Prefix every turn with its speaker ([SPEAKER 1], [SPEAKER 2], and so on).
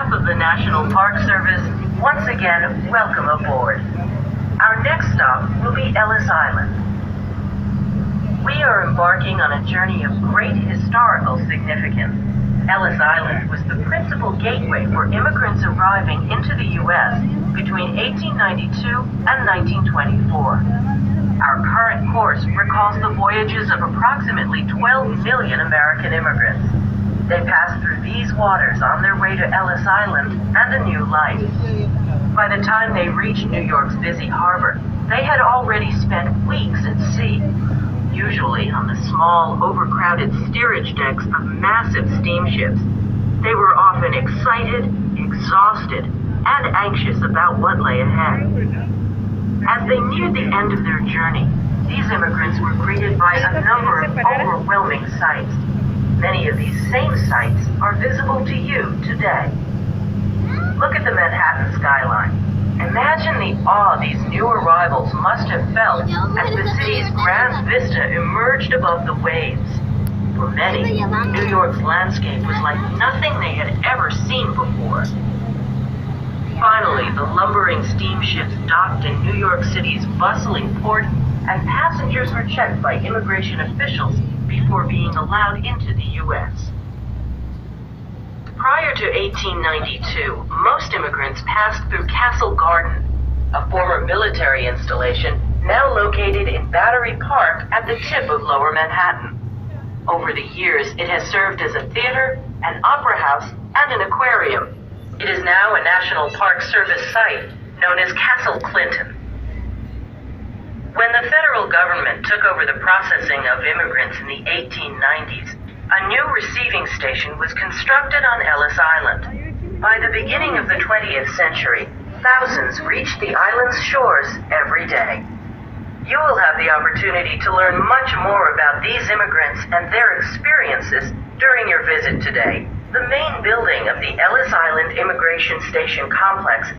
[SPEAKER 1] behalf of the National Park Service, once again, welcome aboard. Our next stop will be Ellis Island. We are embarking on a journey of great historical significance. Ellis Island was the principal gateway for immigrants arriving into the U.S. between 1892 and 1924. Our current course recalls the voyages of approximately 12 million American immigrants. They passed through these waters on their way to Ellis Island and a new life. By the time they reached New York's busy harbor, they had already spent weeks at sea, usually on the small, overcrowded steerage decks of massive steamships. They were often excited, exhausted, and anxious about what lay ahead. As they neared the end of their journey, these immigrants were greeted by a number of overwhelming sights. Many of these same sights are visible to you today. Look at the Manhattan skyline. Imagine the awe these new arrivals must have felt as the city's grand vista emerged above the waves. For many, New York's landscape was like nothing they had ever seen before. Finally, the lumbering steamships docked in New York City's bustling port, and passengers were checked by immigration officials before being allowed into the U.S. Prior to 1892, most immigrants passed through Castle Garden, a former military installation now located in Battery Park at the tip of Lower Manhattan. Over the years, it has served as a theater, an opera house, and an aquarium. It is now a National Park Service site known as Castle Clinton. When the federal government took over the processing of immigrants in the 1890s, a new receiving station was constructed on Ellis Island. By the beginning of the 20th century, thousands reached the island's shores every day. You will have the opportunity to learn much more about these immigrants and their experiences during your visit today. The main building of the Ellis Island Immigration Station complex